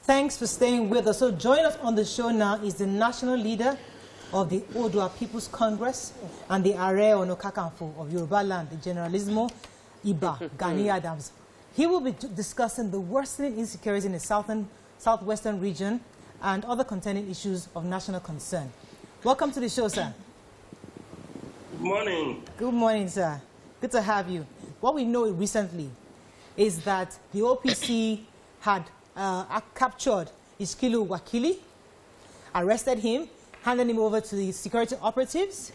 Thanks for staying with us. So join us on the show now is the national leader of the Odua People's Congress and the Aare or Kakanfo of Yorubaland, the Generalismo, Iba Gani Adams. He will be discussing the worsening insecurity in the southwestern region and other contending issues of national concern. Welcome to the show, sir. Good morning. Good morning, sir. Good to have you. What we know recently is that the OPC had captured Iskilu Wakili, arrested him, handed him over to the security operatives.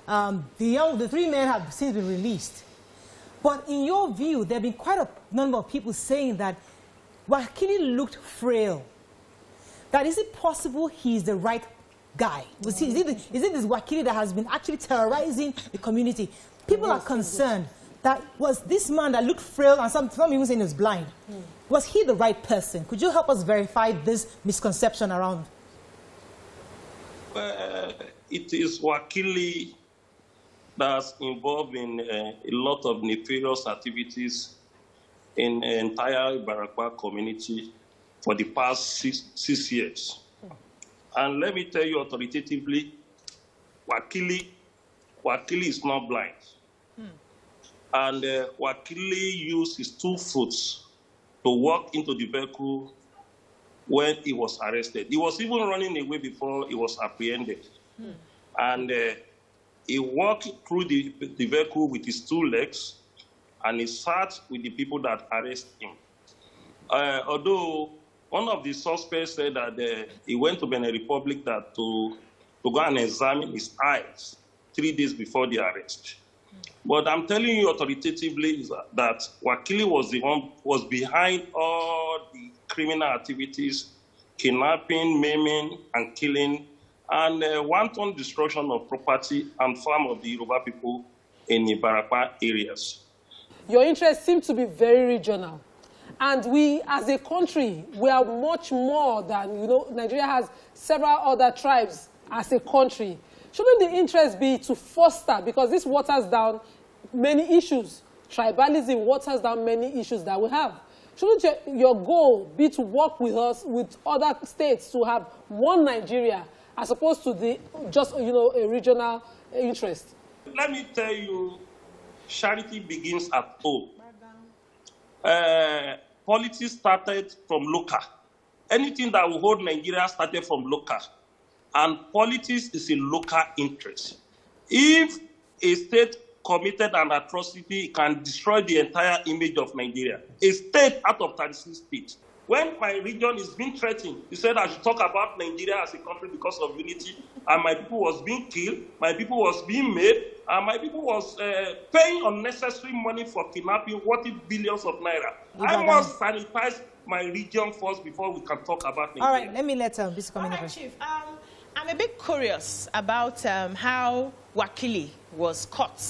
The three men have since been released. But in your view, there have been quite a number of people saying that Wakili looked frail. That is it possible he's the right guy? Is it this Wakili that has been actually terrorizing the community? People are concerned that was this man that looked frail and some even saying he was blind. Was he the right person? Could you help us verify this misconception around? It is Wakili that's involved in a lot of nefarious activities in the entire Ibarakwa community for the past six years. And let me tell you authoritatively, Wakili is not blind. And Wakili used his 2 foot to walk into the vehicle when he was arrested. He was even running away before he was apprehended. And he walked through the vehicle with his 2 legs, and he sat with the people that arrested him. Although one of the suspects said that he went to Benin Republic to go and examine his eyes 3 days before the arrest. But I'm telling you authoritatively that Wakili was behind all the criminal activities, kidnapping, maiming, and killing, and wanton destruction of property and farm of the Yoruba people in the Ibarakwa areas. Your interests seem to be very regional. And we, as a country, we are much more than, Nigeria has several other tribes as a country. Shouldn't the interest be to foster, because this waters down many issues. Tribalism waters down many issues that we have. Shouldn't your goal be to work with us, with other states, to have one Nigeria, as opposed to just a regional interest? Let me tell you, charity begins at home. Politics started from local. Anything that will hold Nigeria started from local. And politics is a local interest. If a state committed an atrocity, it can destroy the entire image of Nigeria. A state out of 36 states. When my region is being threatened, you said I should talk about Nigeria as a country because of unity, and my people was being killed, my people was being made, and my people was paying unnecessary money for kidnapping, worth billions of naira. I must sanitize my region first before we can talk about Nigeria. All right, let me let Beecee come in. All right, Chief. I'm a bit curious about how Wakili was caught.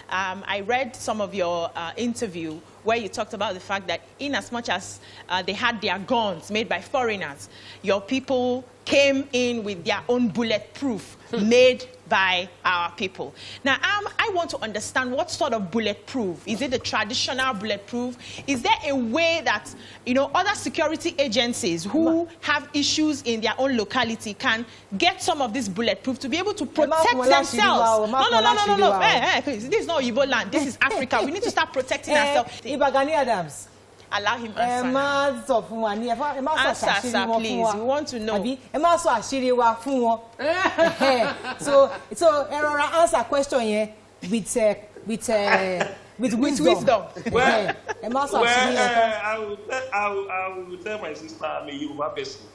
I read some of your interview where you talked about the fact that in as much as they had their guns made by foreigners, your people came in with their own bulletproof made by our people. Now, I want to understand what sort of bulletproof. Is it the traditional bulletproof? Is there a way that, other security agencies who have issues in their own locality can get some of this bulletproof to be able to protect themselves? No. Hey, this is not Yorubaland. This is Africa. We need to start protecting ourselves. Iba Gani Adams. Allow him answer. Answer, sir, please. We want to know. So answer question here with wisdom. Well, I will tell my sister I'm a Yoruba person.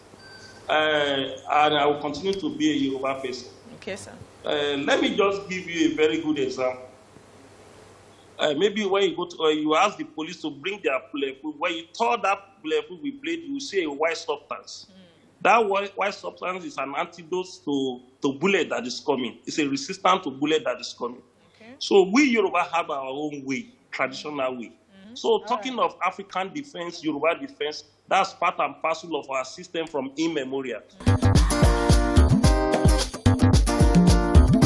And I will continue to be a Yoruba person. Okay, sir. Let me just give you a very good example. Maybe when you go to, you ask the police to bring their bulletproof, when you tore that bulletproof with blade, you see a white substance. That white substance is an antidote to bullet that is coming. It's a resistance to bullet that is coming. Okay. So we Yoruba have our own way, traditional way. So talking of African defense, Yoruba defense, that's part and parcel of our system from immemorial.